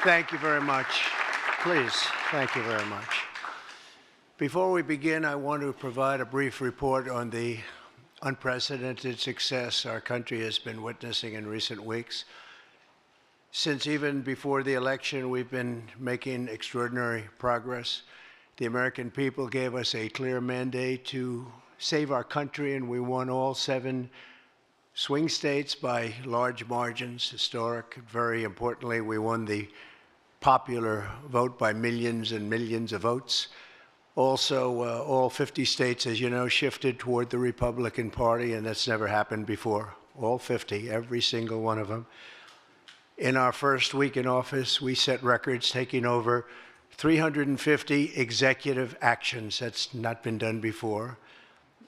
Thank you very much. Please, thank you very much. Before we begin, I want to provide a brief report on the unprecedented success our country has been witnessing in recent weeks. Since even before the election, we've been making extraordinary progress. The American people gave us a clear mandate to save our country, and we won all 7 swing states by large margins, historic. Very importantly, we won the popular vote by millions and millions of votes. Also, all 50 states, as you know, shifted toward the Republican Party, and that's never happened before. All 50, every single one of them. In our first week in office, we set records, taking over 350 executive actions. That's not been done before.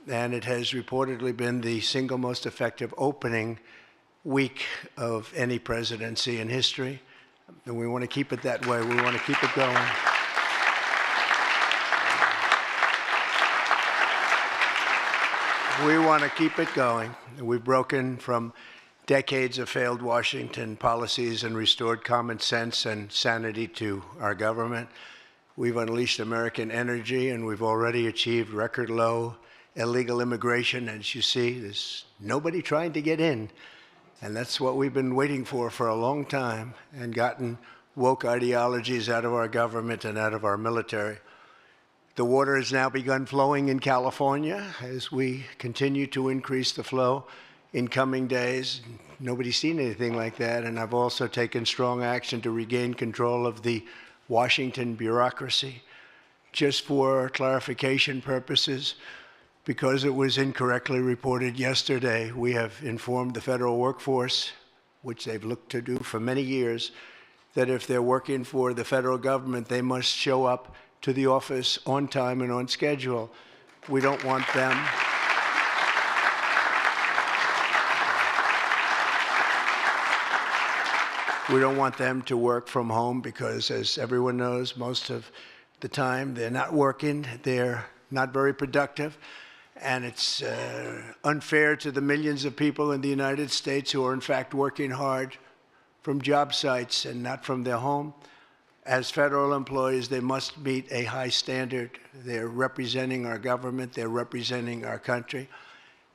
And it has reportedly been the single most effective opening week of any presidency in history. And we want to keep it that way. We want to keep it going. We want to keep it going. We've broken from decades of failed Washington policies and restored common sense and sanity to our government. We've unleashed American energy, and we've already achieved record low illegal immigration. As you see, there's nobody trying to get in. And that's what we've been waiting for a long time, and gotten woke ideologies out of our government and out of our military. The water has now begun flowing in California as we continue to increase the flow in coming days. Nobody's seen anything like that. And I've also taken strong action to regain control of the Washington bureaucracy. Just for clarification purposes, because it was incorrectly reported yesterday, we have informed the federal workforce, which they've looked to do for many years, that if they're working for the federal government, they must show up to the office on time and on schedule. We don't want them. We don't want them to work from home because, as everyone knows, most of the time they're not working, they're not very productive. And it's unfair to the millions of people in the United States who are in fact working hard from job sites and not from their home. As federal employees, they must meet a high standard. They're representing our government, they're representing our country.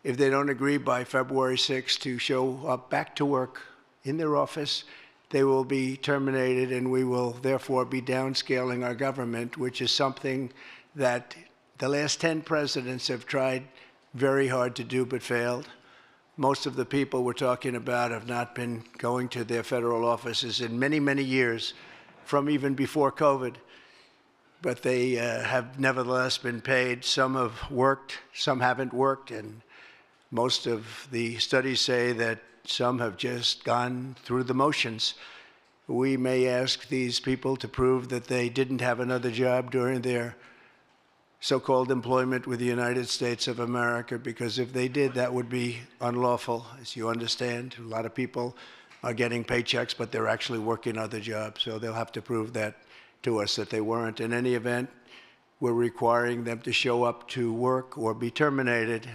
If they don't agree by February 6th to show up back to work in their office, they will be terminated, and we will therefore be downscaling our government, which is something that the last 10 presidents have tried very hard to do but failed. Most of the people we're talking about have not been going to their federal offices in many, many years, from even before COVID. But they have nevertheless been paid. Some have worked, some haven't worked, and most of the studies say that some have just gone through the motions. We may ask these people to prove that they didn't have another job during their so-called employment with the United States of America, because if they did, that would be unlawful. As you understand, a lot of people are getting paychecks, but they're actually working other jobs, so they'll have to prove that to us that they weren't. In any event, we're requiring them to show up to work or be terminated.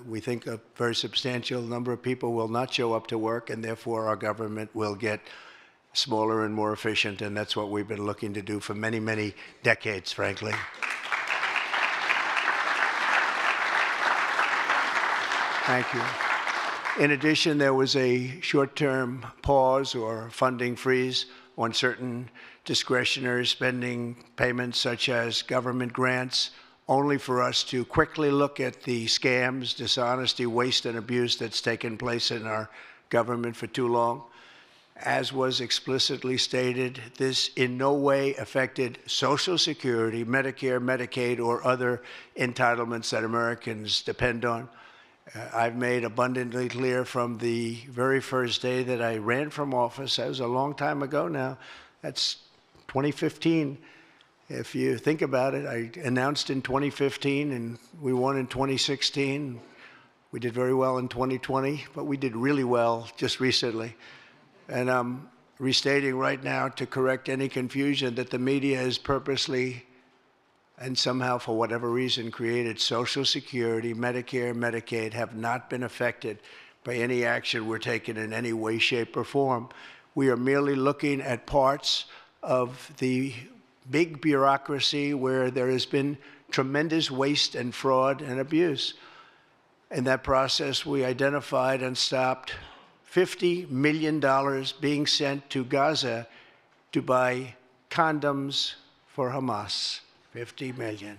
We think a very substantial number of people will not show up to work, and therefore our government will get smaller and more efficient, and that's what we've been looking to do for many, many decades, frankly. Thank you. In addition, there was a short-term pause or funding freeze on certain discretionary spending payments, such as government grants, only for us to quickly look at the scams, dishonesty, waste, and abuse that's taken place in our government for too long. As was explicitly stated, this in no way affected Social Security, Medicare, Medicaid, or other entitlements that Americans depend on. I've made abundantly clear from the very first day that I ran from office. That was a long time ago now. That's 2015. If you think about it, I announced in 2015, and we won in 2016. We did very well in 2020, but we did really well just recently. And I'm restating right now to correct any confusion that the media has purposely and somehow, for whatever reason, created Social Security, Medicare, Medicaid have not been affected by any action we're taking in any way, shape, or form. We are merely looking at parts of the big bureaucracy where there has been tremendous waste and fraud and abuse. In that process, we identified and stopped $50 million being sent to Gaza to buy condoms for Hamas. 50 million.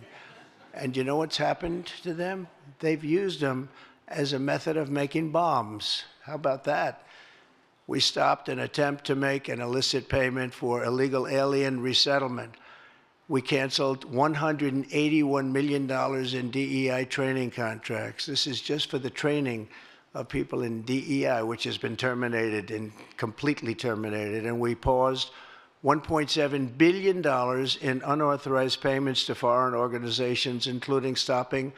And you know what's happened to them? They've used them as a method of making bombs. How about that? We stopped an attempt to make an illicit payment for illegal alien resettlement. We canceled $181 million in DEI training contracts. This is just for the training of people in DEI, which has been terminated and completely terminated. And we paused $1.7 billion in unauthorized payments to foreign organizations, including stopping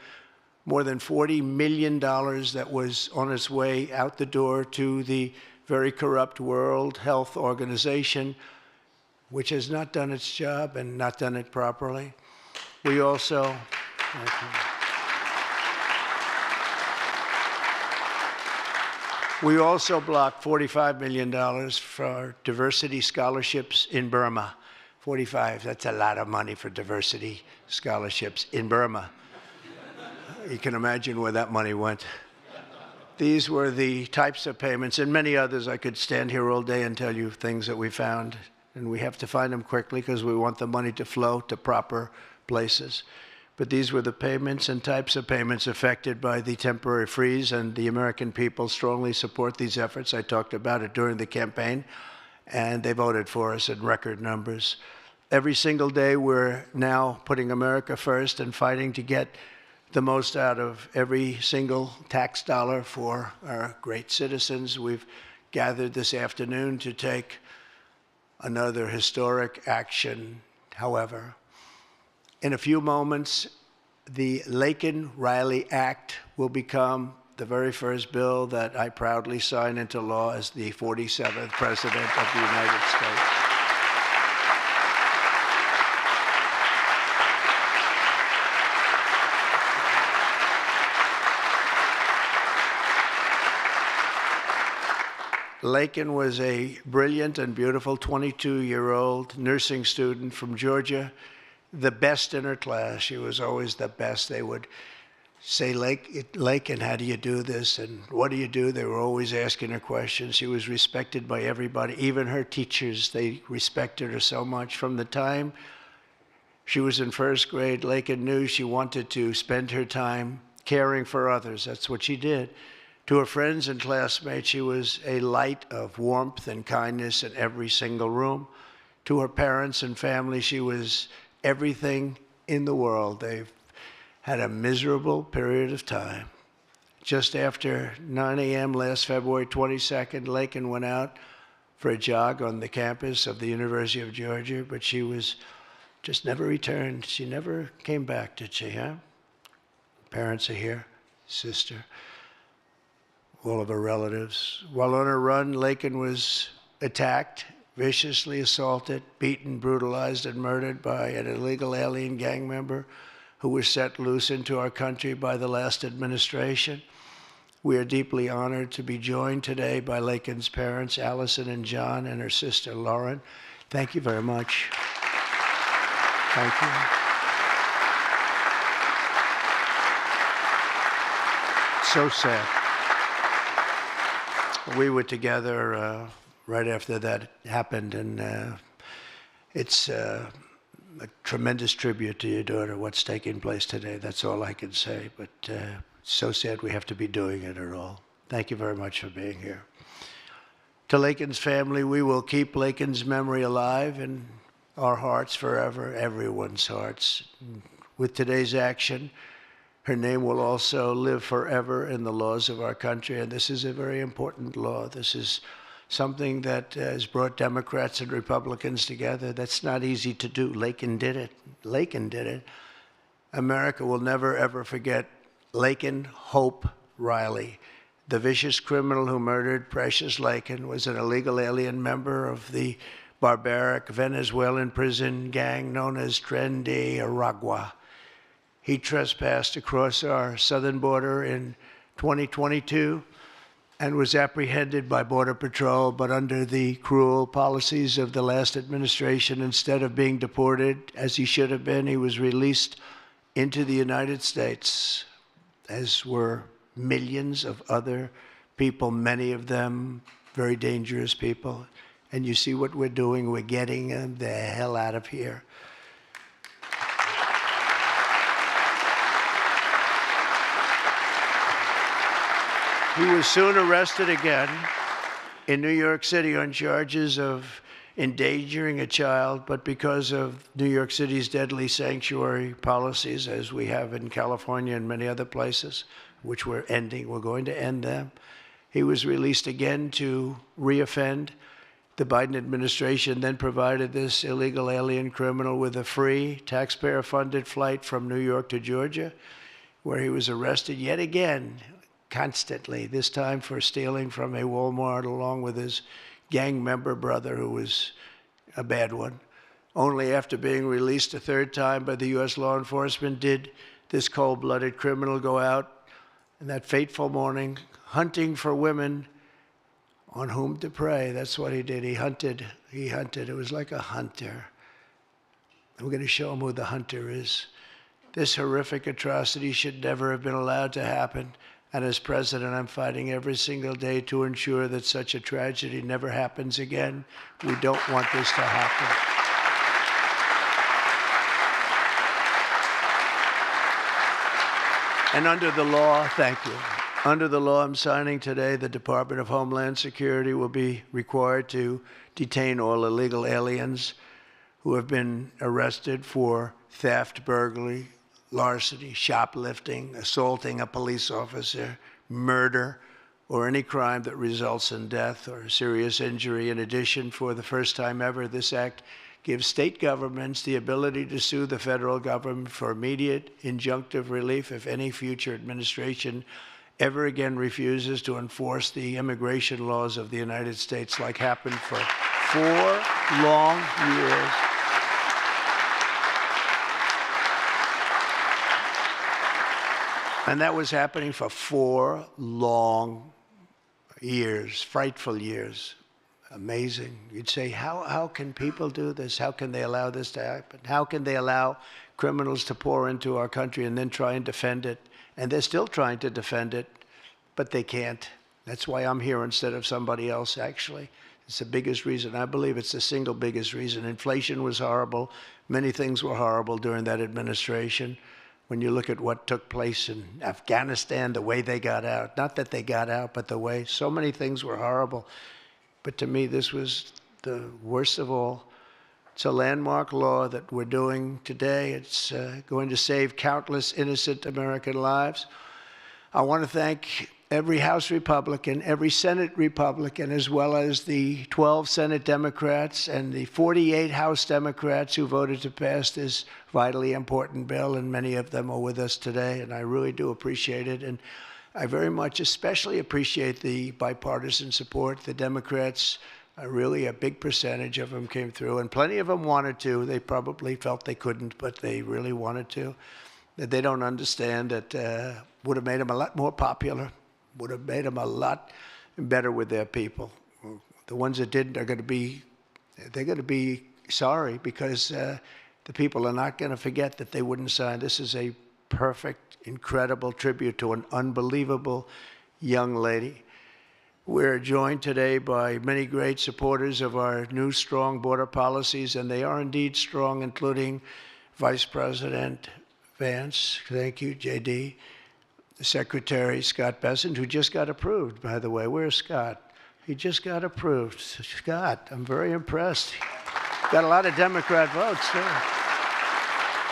more than $40 million that was on its way out the door to the very corrupt World Health Organization, which has not done its job and not done it properly. We also, blocked $45 million for diversity scholarships in Burma. 45, that's a lot of money for diversity scholarships in Burma. You can imagine where that money went. These were the types of payments, and many others. I could stand here all day and tell you things that we found, and we have to find them quickly because we want the money to flow to proper places. But these were the payments and types of payments affected by the temporary freeze, and the American people strongly support these efforts. I talked about it during the campaign, and they voted for us in record numbers. Every single day, we're now putting America first and fighting to get the most out of every single tax dollar for our great citizens. We've gathered this afternoon to take another historic action, however. In a few moments, the Laken Riley Act will become the very first bill that I proudly sign into law as the 47th President of the United States. Laken was a brilliant and beautiful 22-year-old nursing student from Georgia, the best in her class. She was always the best. They would say, Laken, how do you do this? And what do you do? They were always asking her questions. She was respected by everybody, even her teachers. They respected her so much. From the time she was in first grade, Laken knew she wanted to spend her time caring for others. That's what she did. To her friends and classmates, she was a light of warmth and kindness in every single room. To her parents and family, she was everything in the world. They've had a miserable period of time. Just after 9 a.m. last February 22nd, Laken went out for a jog on the campus of the University of Georgia, but she was just never returned. She never came back, did she, huh? Parents are here, sister, all of her relatives. While on her run, Laken was attacked, viciously assaulted, beaten, brutalized, and murdered by an illegal alien gang member who was set loose into our country by the last administration. We are deeply honored to be joined today by Laken's parents, Allison and John, and her sister, Lauren. Thank you very much. Thank you. So sad. We were together right after that happened, and it's a tremendous tribute to your daughter, what's taking place today. That's all I can say, but it's so sad we have to be doing it at all. Thank you very much for being here. To Laken's family, we will keep Laken's memory alive in our hearts forever, everyone's hearts. With today's action, her name will also live forever in the laws of our country, and this is a very important law. This is something that has brought Democrats and Republicans together. That's not easy to do. Laken did it. Laken did it. America will never, ever forget Laken Hope Riley. The vicious criminal who murdered Precious Laken was an illegal alien member of the barbaric Venezuelan prison gang known as Tren de Aragua. He trespassed across our southern border in 2022 and was apprehended by Border Patrol, but under the cruel policies of the last administration, instead of being deported, as he should have been, he was released into the United States, as were millions of other people, many of them very dangerous people. And you see what we're doing, we're getting them the hell out of here. He was soon arrested again in New York City on charges of endangering a child, but because of New York City's deadly sanctuary policies, as we have in California and many other places, which we're going to end them, he was released again to reoffend. The Biden administration then provided this illegal alien criminal with a free, taxpayer-funded flight from New York to Georgia, where he was arrested yet again, constantly, this time for stealing from a Walmart along with his gang member brother, who was a bad one. Only after being released a third time by the U.S. law enforcement did this cold-blooded criminal go out in that fateful morning hunting for women on whom to prey. That's what he did. He hunted. It was like a hunter. I'm going to show him who the hunter is. This horrific atrocity should never have been allowed to happen. And as president, I'm fighting every single day to ensure that such a tragedy never happens again. We don't want this to happen. And under the law, thank you. Under the law I'm signing today, the Department of Homeland Security will be required to detain all illegal aliens who have been arrested for theft, burglary, larceny, shoplifting, assaulting a police officer, murder, or any crime that results in death or serious injury. In addition, for the first time ever, this act gives state governments the ability to sue the federal government for immediate injunctive relief if any future administration ever again refuses to enforce the immigration laws of the United States, like happened for 4 long years. And that was happening for 4 long years, frightful years. Amazing. You'd say, how can people do this? How can they allow this to happen? How can they allow criminals to pour into our country and then try and defend it? And they're still trying to defend it, but they can't. That's why I'm here instead of somebody else, actually. It's the biggest reason. I believe it's the single biggest reason. Inflation was horrible. Many things were horrible during that administration. When you look at what took place in Afghanistan, the way they got out, not that they got out, but the way so many things were horrible. But to me, this was the worst of all. It's a landmark law that we're doing today. It's going to save countless innocent American lives. I want to thank every House Republican, every Senate Republican, as well as the 12 Senate Democrats and the 48 House Democrats who voted to pass this vitally important bill, and many of them are with us today, and I really do appreciate it. And I very much especially appreciate the bipartisan support. The Democrats, really a big percentage of them came through, and plenty of them wanted to. They probably felt they couldn't, but they really wanted to. That they don't understand that would have made them a lot more popular, would have made them a lot better with their people. The ones that didn't are going to be sorry, because the people are not going to forget that they wouldn't sign. This is a perfect, incredible tribute to an unbelievable young lady. We're joined today by many great supporters of our new strong border policies, and they are indeed strong, including Vice President Vance, thank you, JD, Secretary Scott Bessent, who just got approved, by the way. Where's Scott? He just got approved. Scott, I'm very impressed. Got a lot of Democrat votes, too.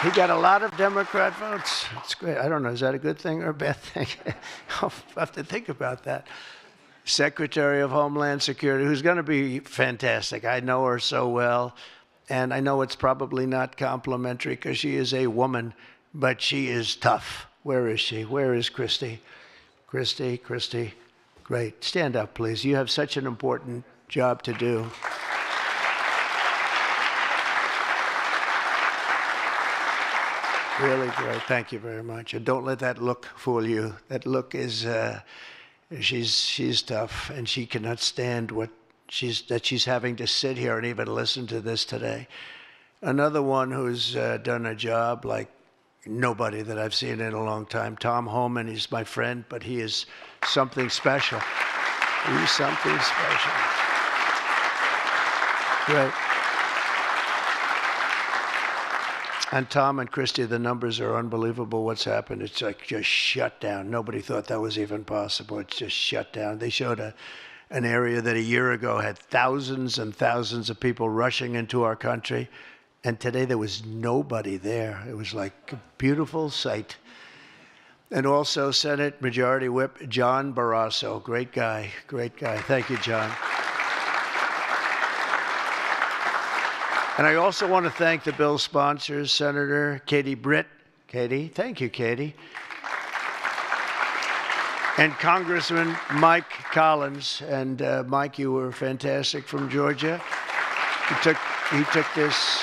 He got a lot of Democrat votes. That's great. I don't know, is that a good thing or a bad thing? I'll have to think about that. Secretary of Homeland Security, who's going to be fantastic. I know her so well, and I know it's probably not complimentary because she is a woman, but she is tough. Where is she? Where is Christy? Christy, great. Stand up, please. You have such an important job to do. Really great. Thank you very much. And don't let that look fool you. That look is She's tough, and she cannot stand that she's having to sit here and even listen to this today. Another one who's done a job like nobody that I've seen in a long time, Tom Homan. He's my friend, but he is something special. He's something special. Great. And Tom and Christy, the numbers are unbelievable. What's happened? It's like just shut down. Nobody thought that was even possible. It's just shut down. They showed an area that a year ago had thousands and thousands of people rushing into our country. And today there was nobody there. It was like a beautiful sight. And also Senate Majority Whip John Barrasso. Great guy, great guy. Thank you, John. And I also want to thank the bill sponsors, Senator Katie Britt. Katie, thank you, Katie. And Congressman Mike Collins. And Mike, you were fantastic from Georgia. He took this,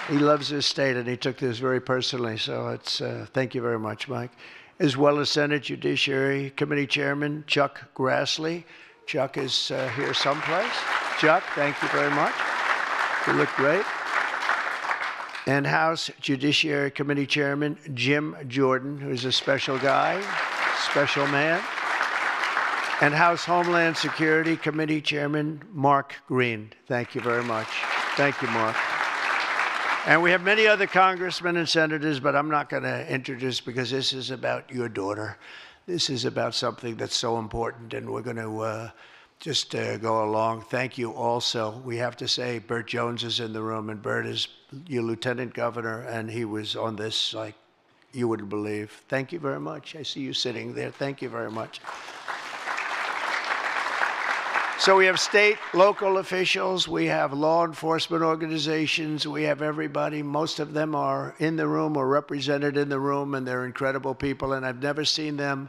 he loves his state, and he took this very personally. So it's, thank you very much, Mike. As well as Senate Judiciary Committee Chairman Chuck Grassley. Chuck is here someplace. Chuck, thank you very much. You look great. And House Judiciary Committee Chairman Jim Jordan, who's a special guy, special man. And House Homeland Security Committee Chairman Mark Green. Thank you very much. Thank you, Mark. And we have many other congressmen and senators, but I'm not going to introduce because this is about your daughter. This is about something that's so important, and we're going to just go along. Thank you also. We have to say Burt Jones is in the room, and Burt is your lieutenant governor, and he was on this like you wouldn't believe. Thank you very much. I see you sitting there. Thank you very much. So we have state, local officials, we have law enforcement organizations, we have everybody. Most of them are in the room or represented in the room, and they're incredible people, and I've never seen them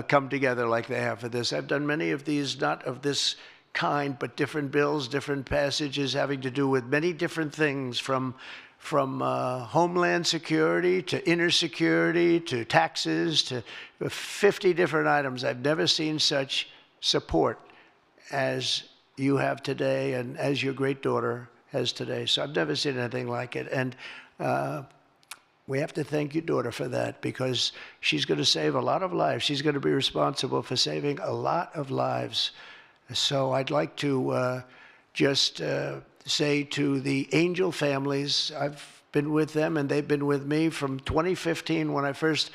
come together like they have for this. I've done many of these, not of this kind, but different bills, different passages having to do with many different things, from homeland security to inner security to taxes to 50 different items. I've never seen such support as you have today and as your great daughter has today. So I've never seen anything like it. And we have to thank your daughter for that, because she's going to save a lot of lives. She's going to be responsible for saving a lot of lives. So I'd like to just say to the Angel families, I've been with them and they've been with me from 2015 when I first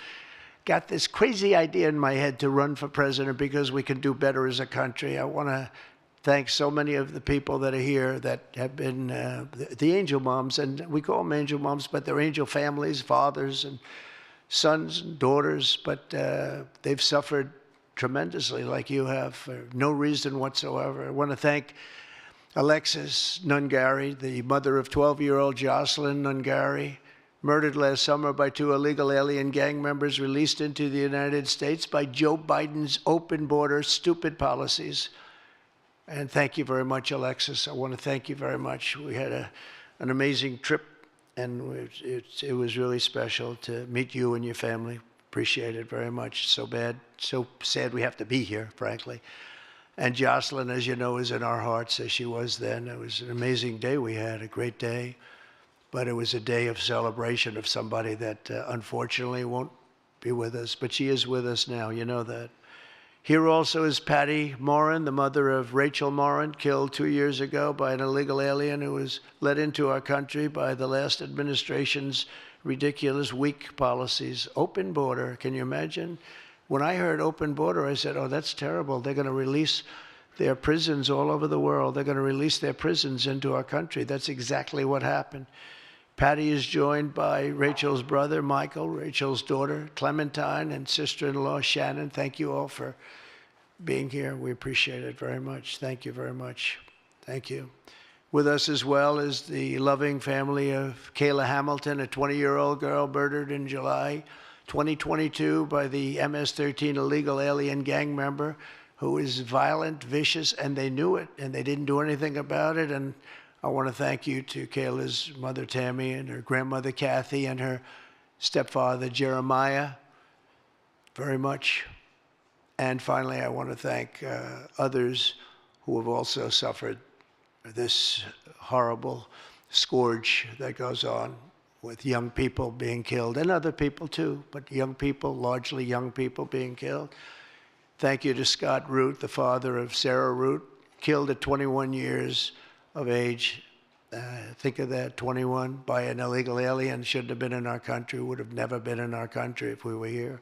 got this crazy idea in my head to run for president because we can do better as a country. I want to thank so many of the people that are here that have been the angel moms, and we call them angel moms, but they're angel families, fathers and sons and daughters, but they've suffered tremendously like you have for no reason whatsoever. I want to thank Alexis Nungari, the mother of 12-year-old Jocelyn Nungari, murdered last summer by 2 illegal alien gang members released into the United States by Joe Biden's open border, stupid policies. And thank you very much, Alexis. I want to thank you very much. We had an amazing trip, and it was really special to meet you and your family. Appreciate it very much. So sad we have to be here, frankly. And Jocelyn, as you know, is in our hearts as she was then. It was an amazing day we had, a great day. But it was a day of celebration of somebody that unfortunately won't be with us. But she is with us now, you know that. Here also is Patty Morin, the mother of Rachel Morin, killed 2 years ago by an illegal alien who was let into our country by the last administration's ridiculous, weak policies. Open border, can you imagine? When I heard open border, I said, oh, that's terrible. They're going to release their prisons all over the world. They're going to release their prisons into our country. That's exactly what happened. Patty is joined by Rachel's brother, Michael, Rachel's daughter, Clementine, and sister-in-law, Shannon. Thank you all for being here. We appreciate it very much. Thank you very much. Thank you. With us as well is the loving family of Kayla Hamilton, a 20-year-old girl murdered in July 2022 by the MS-13 illegal alien gang member who is violent, vicious, and they knew it, and they didn't do anything about it. And I want to thank you to Kayla's mother, Tammy, and her grandmother, Kathy, and her stepfather, Jeremiah, very much. And finally, I want to thank others who have also suffered this horrible scourge that goes on with young people being killed, and other people too, but young people, largely young people being killed. Thank you to Scott Root, the father of Sarah Root, killed at 21 years of age. Think of that, 21, by an illegal alien. Shouldn't have been in our country, would have never been in our country if we were here.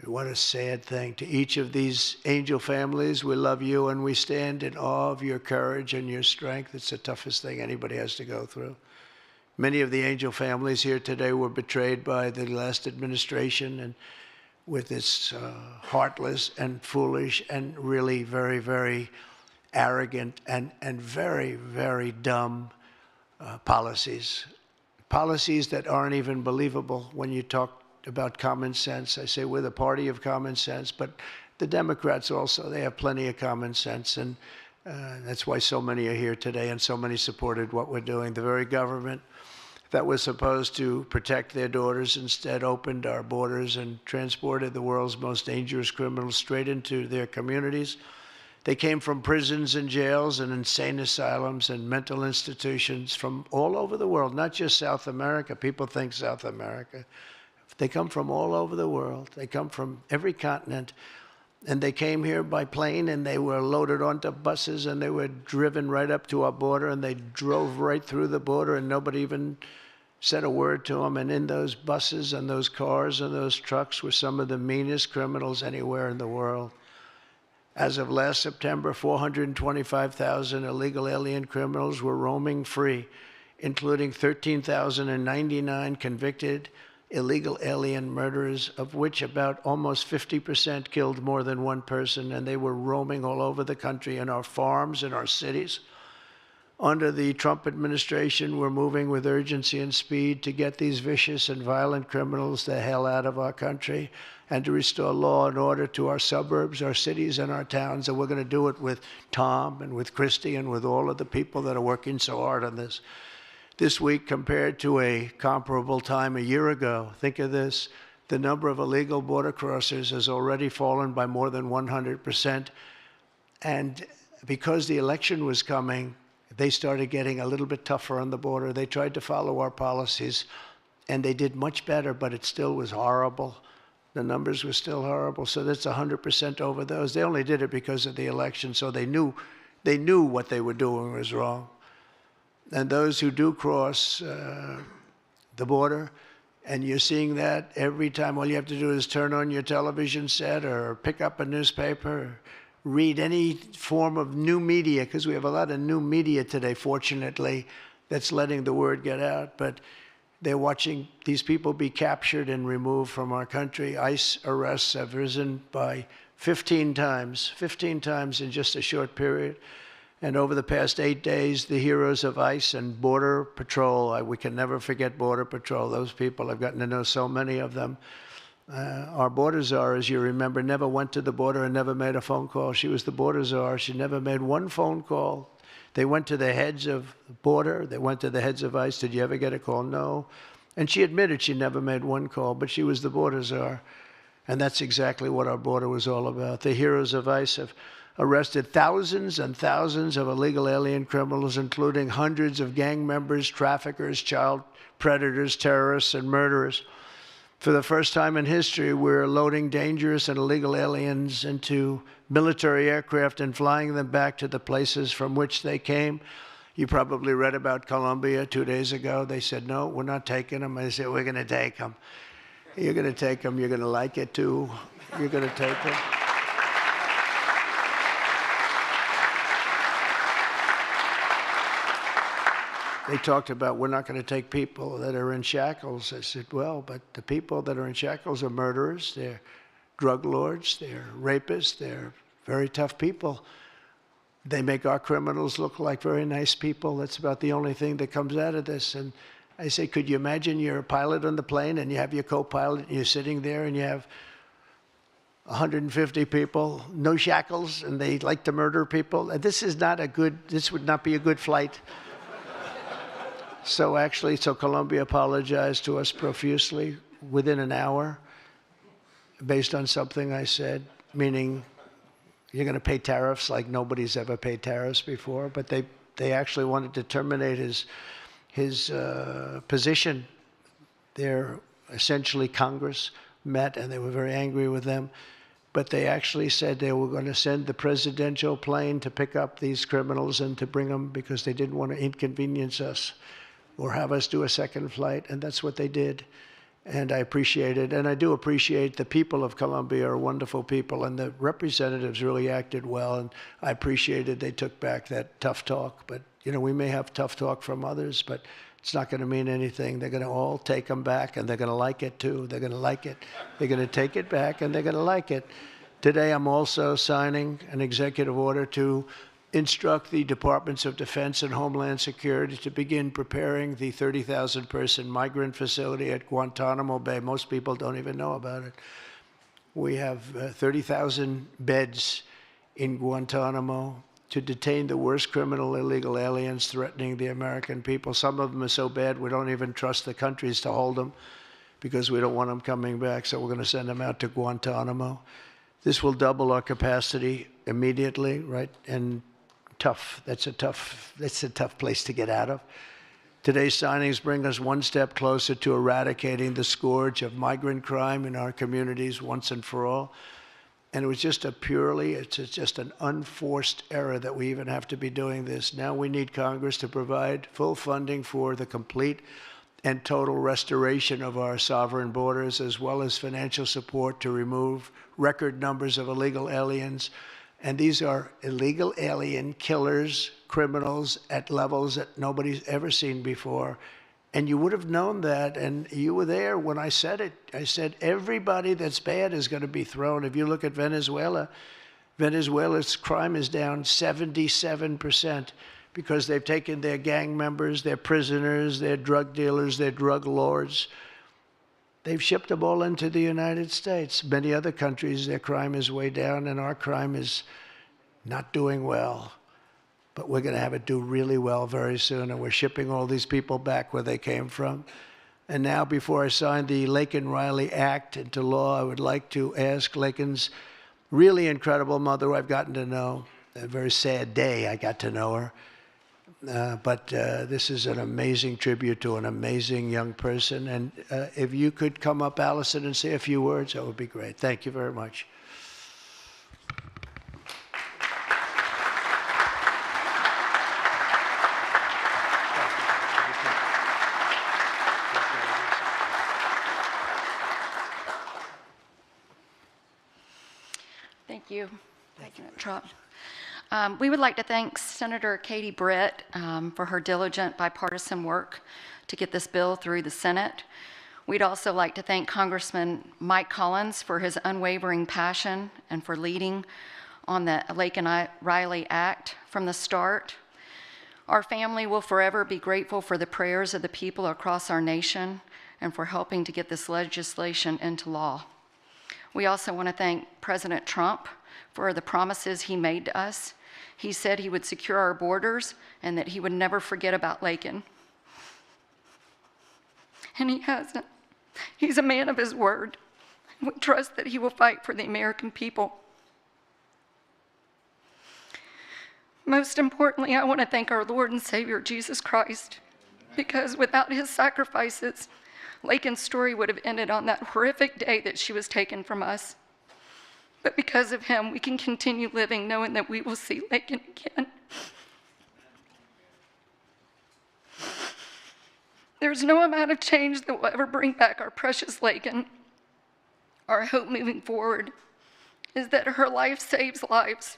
What a sad thing. To each of these angel families, we love you and we stand in awe of your courage and your strength. It's the toughest thing anybody has to go through. Many of the angel families here today were betrayed by the last administration and with its heartless and foolish and really very, very arrogant and very, very dumb policies. Policies that aren't even believable when you talk about common sense. I say we're the party of common sense, but the Democrats also, they have plenty of common sense, and that's why so many are here today and so many supported what we're doing. The very government that was supposed to protect their daughters instead opened our borders and transported the world's most dangerous criminals straight into their communities. They came from prisons and jails and insane asylums and mental institutions from all over the world, not just South America. People think South America. They come from all over the world. They come from every continent. And they came here by plane, and they were loaded onto buses, and they were driven right up to our border, and they drove right through the border, and nobody even said a word to them. And in those buses and those cars and those trucks were some of the meanest criminals anywhere in the world. As of last September, 425,000 illegal alien criminals were roaming free, including 13,099 convicted illegal alien murderers, of which about almost 50% killed more than one person, and they were roaming all over the country in our farms, in our cities. Under the Trump administration, we're moving with urgency and speed to get these vicious and violent criminals the hell out of our country and to restore law and order to our suburbs, our cities, and our towns. And we're going to do it with Tom and with Christy and with all of the people that are working so hard on this. This week, compared to a comparable time a year ago, think of this, the number of illegal border crossers has already fallen by more than 100%. And because the election was coming, they started getting a little bit tougher on the border. They tried to follow our policies, and they did much better, but it still was horrible. The numbers were still horrible, so that's 100% over those. They only did it because of the election, so they knew what they were doing was wrong. And those who do cross the border, and you're seeing that every time, all you have to do is turn on your television set or pick up a newspaper, or read any form of new media, because we have a lot of new media today, fortunately, that's letting the word get out. But they're watching these people be captured and removed from our country. ICE arrests have risen by 15 times in just a short period. And over the past 8 days, the heroes of ICE and Border Patrol, we can never forget Border Patrol. Those people, I've gotten to know so many of them. Our border czar, as you remember, never went to the border and never made a phone call. She was the border czar. She never made one phone call. They went to the heads of the border. They went to the heads of ICE. Did you ever get a call? No. And she admitted she never made one call, but she was the border czar. And that's exactly what our border was all about. The heroes of ICE have arrested thousands and thousands of illegal alien criminals, including hundreds of gang members, traffickers, child predators, terrorists, and murderers. For the first time in history, we're loading dangerous and illegal aliens into military aircraft and flying them back to the places from which they came. You probably read about Colombia 2 days ago. They said, no, we're not taking them. I said, we're going to take them. You're going to take them. You're going to like it, too. You're going to take them. They talked about, we're not going to take people that are in shackles. I said, well, but the people that are in shackles are murderers, they're drug lords, they're rapists, they're very tough people. They make our criminals look like very nice people. That's about the only thing that comes out of this. And I say, could you imagine you're a pilot on the plane and you have your co-pilot and you're sitting there and you have 150 people, no shackles, and they like to murder people? This would not be a good flight. So Colombia apologized to us profusely within an hour. based on something I said, meaning you're going to pay tariffs like nobody's ever paid tariffs before, but they actually wanted to terminate his position. They're essentially Congress met, and they were very angry with them. But they actually said they were going to send the presidential plane to pick up these criminals and to bring them because they didn't want to inconvenience us or have us do a second flight, and that's what they did. And I appreciate it, and I do appreciate the people of Colombia are wonderful people, and the representatives really acted well, and I appreciated they took back that tough talk. But, you know, we may have tough talk from others, but it's not going to mean anything. They're going to all take them back, and they're going to like it, too. They're going to like it. They're going to take it back, and they're going to like it. Today, I'm also signing an executive order to instruct the Departments of Defense and Homeland Security to begin preparing the 30,000-person migrant facility at Guantanamo Bay. Most people don't even know about it. We have 30,000 beds in Guantanamo to detain the worst criminal illegal aliens threatening the American people. Some of them are so bad we don't even trust the countries to hold them because we don't want them coming back, so we're going to send them out to Guantanamo. This will double our capacity immediately, right? And tough. That's a tough place to get out of. Today's signings bring us one step closer to eradicating the scourge of migrant crime in our communities once and for all. And it was just it's just an unforced error that we even have to be doing this. Now we need Congress to provide full funding for the complete and total restoration of our sovereign borders, as well as financial support to remove record numbers of illegal aliens. And these are illegal alien killers, criminals at levels that nobody's ever seen before. And you would have known that, and you were there when I said it. I said everybody that's bad is going to be thrown. If you look at Venezuela, Venezuela's crime is down 77% because they've taken their gang members, their prisoners, their drug dealers, their drug lords. They've shipped them all into the United States. Many other countries, their crime is way down, and our crime is not doing well. But we're going to have it do really well very soon, and we're shipping all these people back where they came from. And now, before I sign the Laken Riley Act into law, I would like to ask Laken's really incredible mother, who I've gotten to know. A very sad day I got to know her. But this is an amazing tribute to an amazing young person. And if you could come up, Allison, and say a few words, that would be great. Thank you very much. Thank you, President Trump. We would like to thank Senator Katie Britt for her diligent bipartisan work to get this bill through the Senate. We'd also like to thank Congressman Mike Collins for his unwavering passion and for leading on the Laken Riley Act from the start. Our family will forever be grateful for the prayers of the people across our nation and for helping to get this legislation into law. We also want to thank President Trump for the promises he made to us. He said he would secure our borders and that he would never forget about Laken. And he hasn't. He's a man of his word. We trust that he will fight for the American people. Most importantly, I want to thank our Lord and Savior, Jesus Christ, because without his sacrifices, Laken's story would have ended on that horrific day that she was taken from us. But because of him, we can continue living knowing that we will see Laken again. There's no amount of change that will ever bring back our precious Laken. Our hope moving forward is that her life saves lives.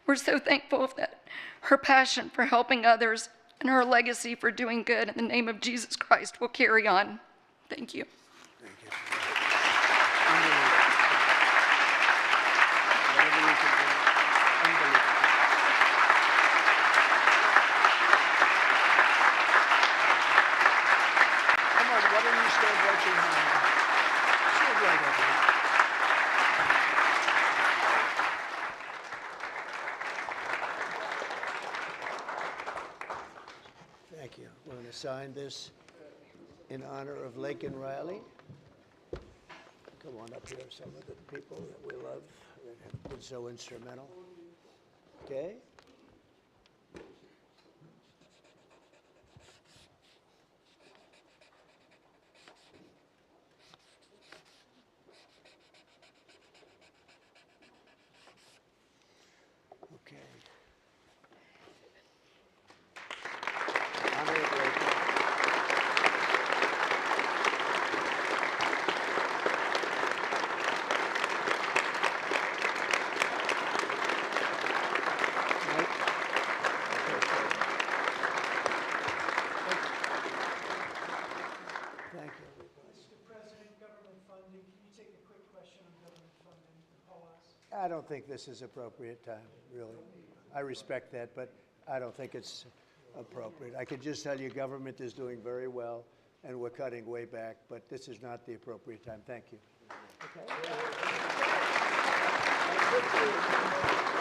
We're so thankful that her passion for helping others and her legacy for doing good in the name of Jesus Christ will carry on. Thank you. Thank you. Come on, why don't you stand right behind me? Stand right over here. Thank you. We're going to sign this in honor of Laken Riley. Come on up here, some of the people that we love that have been so instrumental. Okay? Okay. Thank you. Mr. President, government funding, can you take a quick question on government funding to pause? I don't think this is appropriate time, really. I respect that, but I don't think it's appropriate. I can just tell you government is doing very well, and we're cutting way back, but this is not the appropriate time. Thank you. Okay.